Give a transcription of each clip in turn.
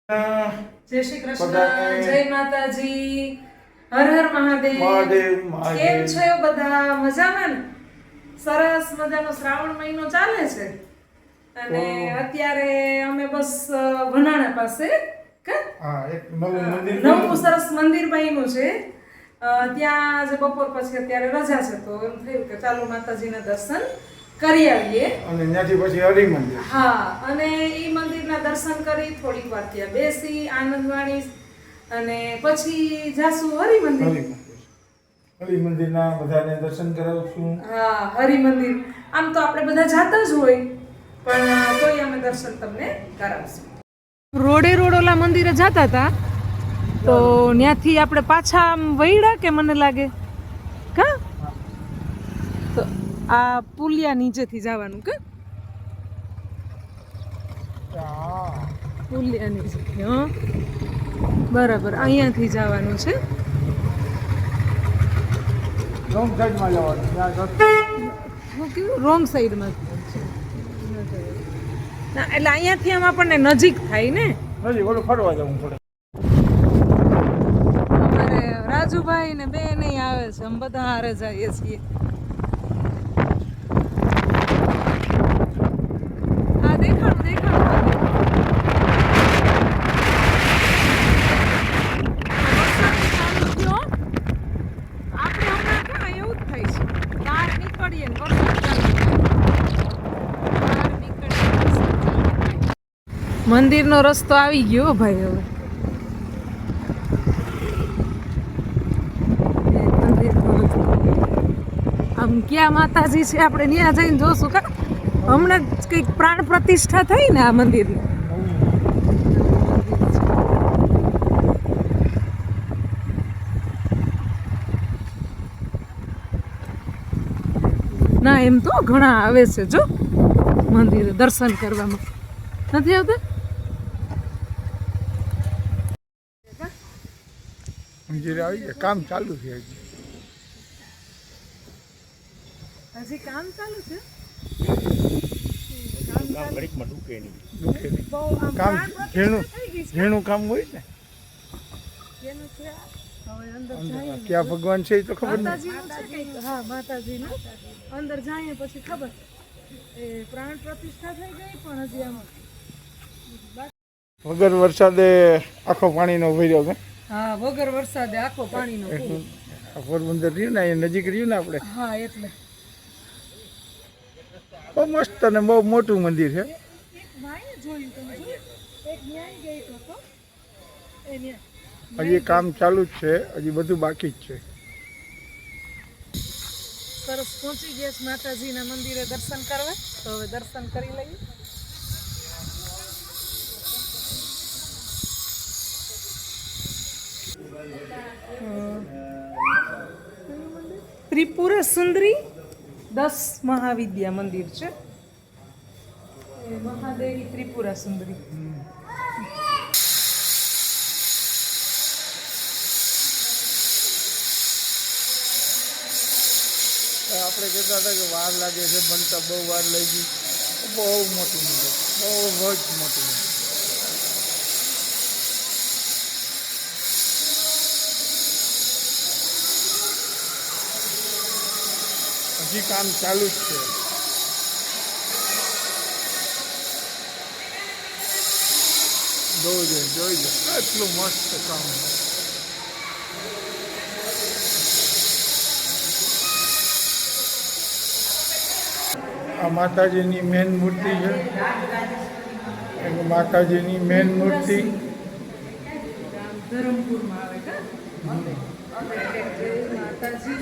જય શ્રી કૃષ્ણ, જય માતાજી, હર હર મહાદેવ. કેમ છો બધા? મજામાં ને? સરસ મજાનો શ્રાવણ મહિનો ચાલે છે અને અત્યારે અમે બસ વનાણા પાસે એક નવું સરસ મંદિર બન્યું છે. ત્યાં જે બપોર પછી અત્યારે રજા છે તો એમ થયું કે ચાલો માતાજીના દર્શન કરી આવીએ. અને ત્યાંથી પછી હરિ મંદિર. હા, અને ઈ મંદિરના દર્શન કરી થોડીક વાર ત્યાં બેસી આનંદ માણી અને પછી જાસુ હરિ મંદિર. હરિ મંદિરના બધાને દર્શન કરાવશું. હા, હરિ મંદિર આમ તો આપણે બધા જાતા જ હોય પણ તોય અમે દર્શન તમને કરાવશું. રોડે રોડોલા મંદિરે જાતા હતા તો ત્યાંથી આપણે પાછા આમ વૈડા કે મને લાગે કા તો આ પુલિયા નીચેથી જવાનું કે પુલિયા નીચેથી. હા, બરાબર, અહીંયાથી જવાનું છે. રોંગ સાઈડમાં જવાનું. હું કીધું રોંગ સાઈડમાં ના, એટલે અહીંયાથી આમ આપણને નજીક થાય ને. હજી ઓલું ફરવા જવું પડે. અમારે રાજુભાઈ ને બે નહીં આવે છે, અમે બધા હારે જઈએ છીએ. હા, દેખાડું દેખાડું. મંદિરનો રસ્તો આવી ગયો ભાઈ. હવે આમ ક્યાં માતાજી છે આપણે ત્યાં જઈને જોશું કા. હમણાં જ કંઈક પ્રાણ પ્રતિષ્ઠા થઈ ને આ મંદિરની. ના, એમ તો ઘણા આવે છે જો મંદિરે દર્શન કરવામાં. નથી આવતા? મંદિરે આવી ગયા. કામ ચાલુ છે હજી કામ ચાલુ છે. કામ ઝીણું કામ હોય ને. ક્યાં ભગવાન છે એ તો ખબર નથી. હા, માતાજીનું અંદર જાય પછી ખબર. એ પ્રાણ પ્રતિષ્ઠા થઈ ગઈ પણ હજી આમાં વગર વરસાદે આખો પાણીનો ભર્યો કે. હા, વગર વરસાદે આખો પાણીનો પોરબંદર રહ્યું ને એ નજીક રહ્યું ને આપણે. હા, એટલે બહુ મસ્ત અને બહુ મોટું મંદિર છે. હજી કામ ચાલુ જ છે, હજી બધું બાકી જ છે. સરસ પહોંચી ગયા માતાજીના મંદિરે દર્શન કરવા. તો હવે દર્શન કરી લઈએ. ત્રિપુરા સુંદરી 10 મહાવિદ્યા મંદિર છે. મહાદેવી ત્રિપુરા સુંદરી. આપણે કહેતા હતા કે વાર લાગે છે, બનતા બહુ વાર લઈ ગઈ. બહુ મોટું મંદિર, બહુ જ મોટું મંદિર. હજી કામ ચાલુ જ છે. જોઈ લો એટલું મસ્ત કામ. આ માતાજીની મેન મૂર્તિ છે. માતાજીની મેન મૂર્તિ ધરમપુરમાં આવે કા માતાજી.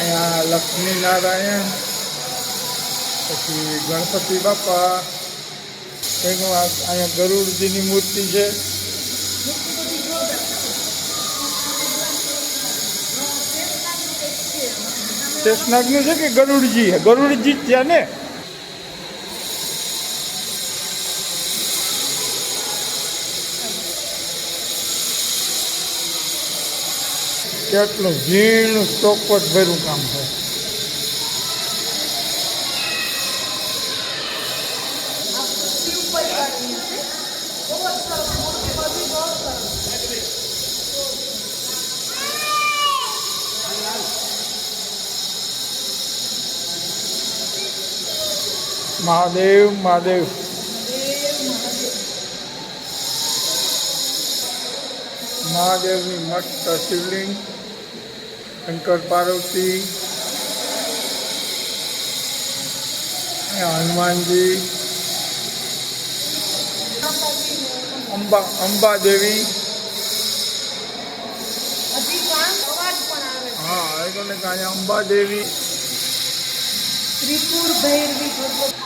અહીંયા લક્ષ્મી નારાયણ, પછી ગણપતિ બાપા, અહીંયા ગરુડજીની મૂર્તિ છે. શેષનાગનું છે કે ગરુડજી? ગરુડજી જ છે ને. કેટલું ઝીણું ચોક્કસ ભર્યું કામ છે. મહાદેવ મહાદેવ મહાદેવની મસ્ત શિવલિંગ, શંકર પાર્વતી, હનુમાનજી, અંબા દેવી. હા એને કાંઈ અંબા દેવી, ત્રિપુર ભૈરવી ભગવતી.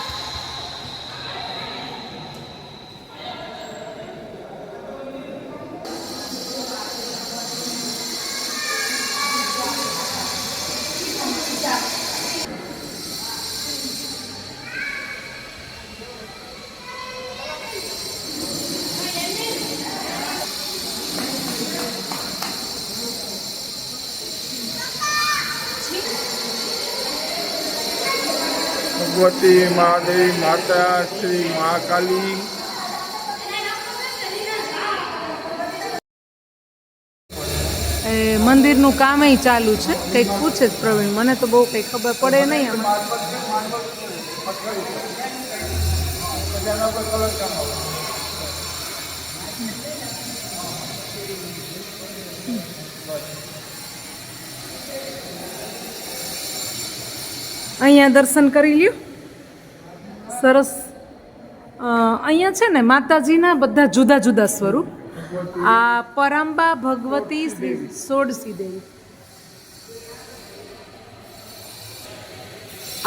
ભગવતી મહાદેવી માતા શ્રી મહાકાલી. મંદિરનું કામય ચાલુ છે. કંઈક પૂછે જ પ્રવીણ, મને તો બહુ કંઈ ખબર પડે નહીં આમાં. અહીંયા દર્શન કરી લ્યો. સરસ. અહીંયા છે ને માતાજીના બધા જુદા જુદા સ્વરૂપ. આ પરાંબા ભગવતી શ્રી સોડસી દેવી.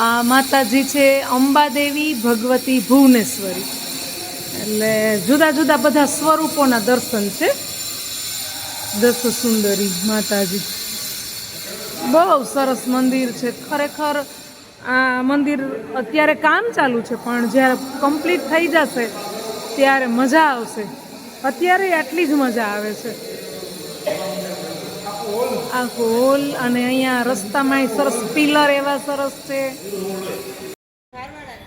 આ માતાજી છે અંબાદેવી ભગવતી ભુવનેશ્વરી. એટલે જુદા જુદા બધા સ્વરૂપોના દર્શન છે. દસ સુંદરી માતાજી. બહુ સરસ મંદિર છે ખરેખર. આ મંદિર અત્યારે કામ ચાલુ છે, પણ જ્યારે કમ્પ્લીટ થઈ જશે ત્યારે મજા આવશે. અત્યારે આટલી જ મજા આવે છે. આખો હોલ, અને અહીંયા રસ્તામાં સરસ પિલર એવા સરસ છે.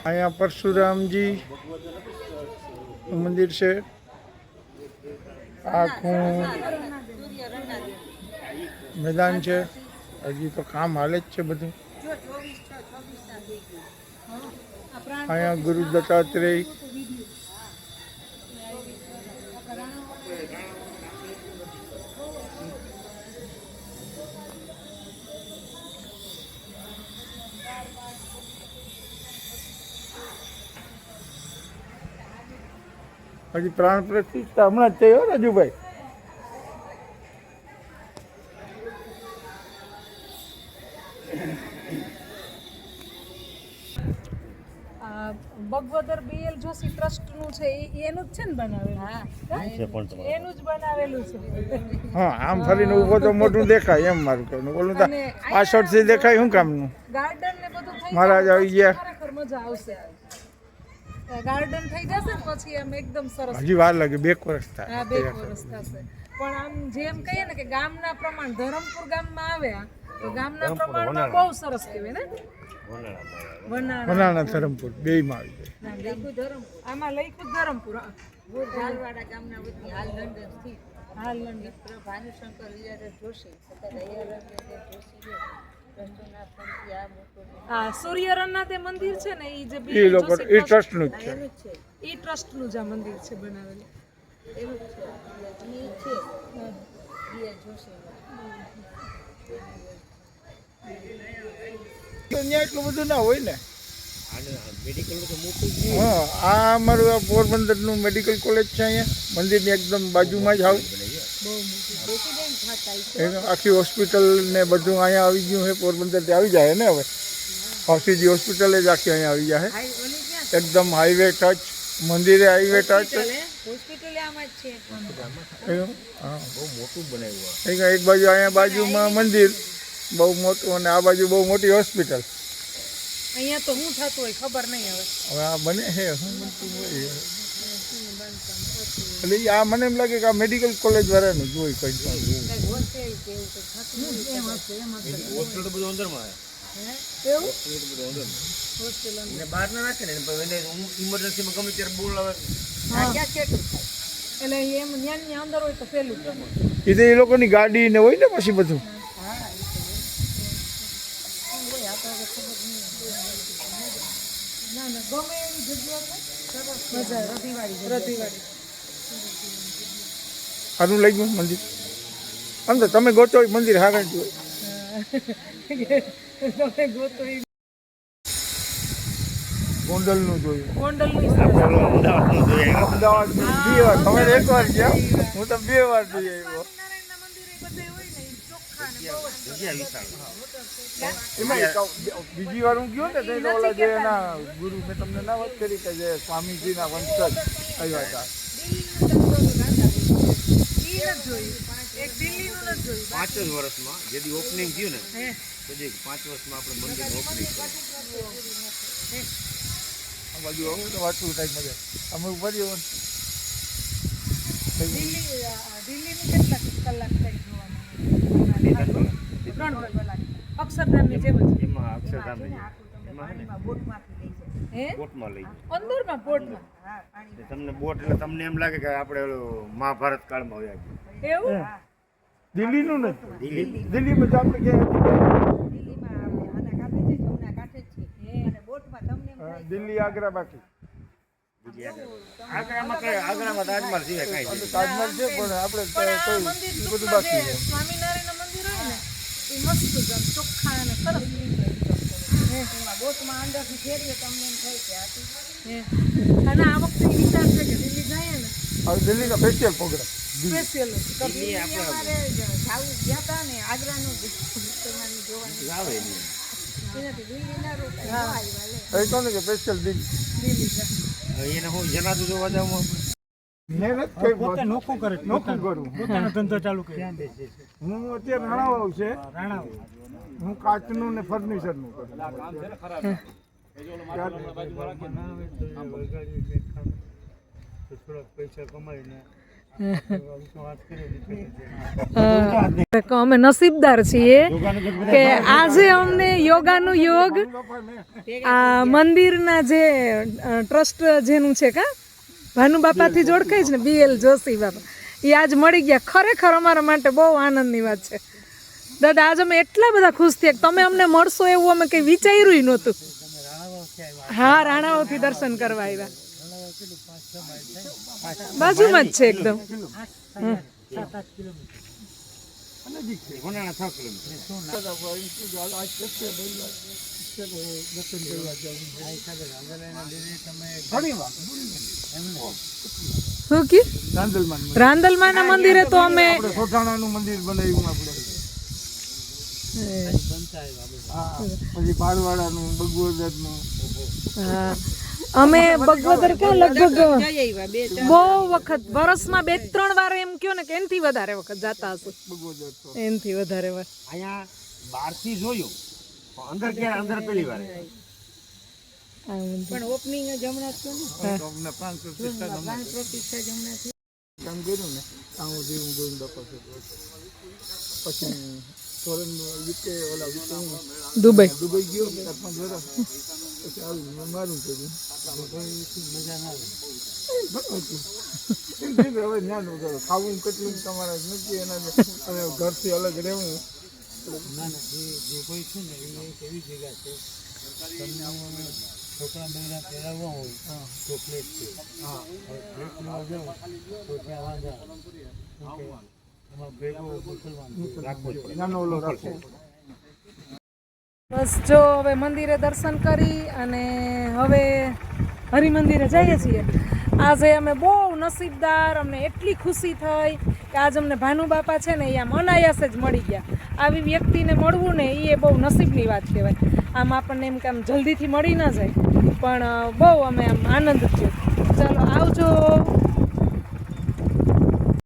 અહીંયા પરશુરામજી મંદિર છે. આખું મેદાન છે. હજી તો કામ હાલે જ છે બધું. અહીંયા ગુરુ દત્તાત્રેય. હજી પ્રાણ પ્રતિષ્ઠા હમણાં જ થઈ હો રાજુભાઈ. બગવદર બીએલ જોશી ટ્રસ્ટનું છે. એનું જ છે ને બનાવેલું? એનું જ બનાવેલું છે. હા, આમ ફરીને ઊભો તો મોટું દેખાય એમ મારું કહેવાનું. ઓલું તો પાછળથી દેખાય શું કામનું. ગાર્ડન ને બધું થઈ મહારાજ આવી ગયા. ખરેખર મજા આવશે. ગાર્ડન થઈ જશે ને પછી આમ એકદમ સરસ. હજી વાર લાગે, 2 વર્ષ થાય. હા, 2 વર્ષ થશે. પણ આમ જેમ કહીએ ને કે ગામના પ્રમાણ ધરમપુર ગામમાં આવ્યા તો ગામના પ્રમાણમાં બહુ સરસ કહેવાય ને. વનાણા ધરમપુર બેયમાં આવી જાય. આમાં લઈખું ધરમપુર. ઝાલવાડા ગામના વતની હાલ લંડન સ્થિત હાલ લંડન. ભાનુશંકર વિયારજ જોશી હા, સૂર્યરણના તે મંદિર છે ને, એ જે એ લોકો એ ટ્રસ્ટનું જ છે. એ ટ્રસ્ટનું જ આ મંદિર છે બનાવેલું. એવું જ છે અને એ છે વિયા જોશી. અહીંયા એટલું બધું ના હોય ને. હા, આ અમારું આ પોરબંદરનું મેડિકલ કોલેજ છે. અહીંયા મંદિરની એકદમ બાજુમાં જ આવે. આખી હોસ્પિટલ ને બધું અહીંયા આવી ગયું છે. પોરબંદરથી આવી જાય ને હવે. ઓક્સિજી હોસ્પિટલ જ આખી અહીંયા આવી જાય. એકદમ હાઈવે ટચ, મંદિરે હાઈવે ટચ. હોસ્પિટલ આમાં જ છે. હા, બહુ મોટું બનાવ્યું. એક બાજુ અહીંયા બાજુમાં મંદિર બહુ મોટું, અને આ બાજુ બહુ મોટી હોસ્પિટલ. અહીંયા તો શું થતું હોય ખબર નહીં હવે. હવે આ બને છે શું બનતું હોય. એટલે આ મને એમ લાગે કે આ મેડિકલ કોલેજ વાળાનું જ હોય કંઈ. છે ઈ કે એવું કંઈક થતું હોય. એમ હશે એમ હશે હોસ્ટેલ તો બધું અંદરમાં આવે. એવું હોસ્ટેલ તો બધું અંદરમાં. હોસ્ટેલ અંદર. એને બહાર ના નાખે ને એને ઇમરજન્સીમાં ગમે ત્યારે બોલાવે. આ ક્યાં છેટું થાય. એટલે એમ ન્યાની અંદર હોય તો પેલું એ તો એ લોકોની ગાડી ને હોય ને પછી બધું. ના ના ગમે એવી જગ્યા છે મજા રતિવાડી સારું લાગ્યું મંદિર. આમ તો તમે ગોતો હોય મંદિર હારા જ હોય. તમે ગોતો ઈ ગોંડલનું જોયું. ગોંડલનું અમદાવાદનું જોઈએ. અમદાવાદ 2 વાર. તમે 1 વાર ગયા, હું તો 2 વાર જઈ આવ્યો. સ્વામિનારાયણના મંદિરે બધે હોય ને ઈ ચોખ્ખા ને બહુ જ જગ્યા વિશાળ. એમાં બીજી વાર હું ગયો ને તો ઓલા જે એના ગુરુ મેં તમને ના વાત કરી કે જે સ્વામીજીના વંશજ આવ્યા હતા. ઈ નથી જોયું એક દિલ્હીનું નથી જોયું 5 જ વર્ષમાં જેથી ઓપનિંગ થયું ને હે પછી 5 વર્ષમાં આપણે મંદિરનું ઓપનિંગ કર્યું. આ બાજુ આવું તો વાંચવું થાય મજા. અમે ઉપર જવું દિલ્હીનું કેટલા કલાક થાય જોવામાં 3 કલાક અક્ષરધામની જેમ જ એમાં અક્ષરધામ લઈ જાય. એમાં હે ને બોટમાંથી લઈ જાય. હે બોટમાં લઈ જાય. અંદરમાં પોર્ટમાં હા પાણી એટલે તમને બોટ એટલે તમને એમ લાગે કે આપણે ઓલો મહાભારત કાળમાં હોયા છીએ. એવું દિલ્હીનું નથી. દિલ્હી દિલ્હીમાં તો આપણે ગયા દિલ્હીમાં આપણે આના કાંઠે છે જમણા કાંઠે જ છે અને બોટમાં તમને એમ થાય દિલ્હી આગ્રા બાકી. બીજી આગ્રામાં કઈ આગ્રામાં તાજમહલ સિવાય કાંઈ આપણે છે તાજમહલ છે પણ આપણે પણ આ તો મંદિર એ બધું ટૂંકમાં બાકી જે છે. સ્વામિનારાયણના મંદિર હોય ને એ મસ્ત જ આમ ચોખ્ખા અને સરસ એમાં બોટમાં અંદરથી ફેરવીએ તમને એમ થાય કે આથી હે. અને આ વખતે વિચાર છે કે દિલ્હી જાય ને હવે દિલ્હીનો ફેસ્ટિવલ પ્રોગ્રામ. સ્પેશિયલ દિલ્હી આપણે અમારે જાવું ગયા હતા ને આગ્રાનું મુસલમાનનું જોવાનું આવે નહીં. એનાથી દિલ્હી ના રોકાય હા. આવ્યા લે એ તો ને કે સ્પેશિયલ દિલ્હી. દિલ્હી જાય હવે એને હું જનાતું જોવા જાઉં આપણે. મેં નથી કઈ પોતે નોખું કરે છે. નોખું કરું. પોતાનો ધંધો ચાલુ કર્યો હું અત્યારે રાણાવાવ છે. હું કાચનું ને ફર્નિચરનું કરું. થોડાક પૈસા કમાઈને અમે નસીબદાર છીએ કે આજે અમને યોગાનું યોગ આ મંદિરના જે ટ્રસ્ટ જેનું છે કા ભાનુબાપાથી જ ઓળખાય છે ને BL જોશી બાપા એ આજ મળી ગયા. ખરેખર અમારા માટે બહુ આનંદની વાત છે દાદા. આજ અમે એટલા બધા ખુશ થયા કે તમે અમને મળશો એવું અમે કંઈ વિચાર્યું નહોતું. હા રાણાવાવથી દર્શન કરવા આવ્યા. બાજુમાં જ છે એકદમ. હોનાના 6 કિલોમીટર. શું કી રાંદલમાન રાંદલમાના મંદિરે તો અમે સોઠાણાનું મંદિર બનાવ્યું આપણે. હા પછી પાડવાડાનું બગવદરનું. હા અમે બગવદર ક્યાં લગભગ બહુ વખત વર્ષમાં 2-3 વાર એમ કયો ને કે એનથી વધારે વખત જાતા હશે. બગવદર તો એનથી વધારે વાર. અહીંયા બહારથી જોયું પણ અંદર ક્યારે અંદર પહેલી વાર આ મંદિર. પણ ઓપનિંગ જ હમણાં થયું ને અમને 5 પ્રતિષ્ઠા પ્રાણ પ્રતિષ્ઠા જ હમણાં થયું. કામ કર્યું ને ત્યાં સુધી હું ગોવિંદ બાપા છે. પછી ફોરેન UK ઓલા UK દુબઈ દુબઈ ગયો 4-5 વર્ષ પછી આવી મારું કર્યું. હવે જ્ઞાન વગર ખાવું કેટલું તમારે નથી એના અને ઘરથી અલગ રહેવું. ના ના જે કોઈ છે ને એ એક એવી જગ્યા છે તમને છોકરા બૈરા પહેરાવવા હોય તો પ્લેટ છે. હા પ્લેટ ન જાઓ તો ત્યાં વાંધા એમાં ભેગો મુસલમાન રાખવો પડે. નાનો ઓલો રાખો. બસ જો હવે મંદિરે દર્શન કરી અને હવે હરિમંદિરે જઈએ છીએ. આજે અમે બહુ નસીબદાર, અમને એટલી ખુશી થઈ કે આજ અમને ભાનુબાપા છે ને એ આમ અનાયાસે જ મળી ગયા. આવી વ્યક્તિને મળવું ને એ બહુ નસીબની વાત કહેવાય. આમ આપણને એમ કે આમ જલ્દીથી મળી ન જાય પણ બહુ અમે આમ આનંદ થયો. ચાલો આવજો.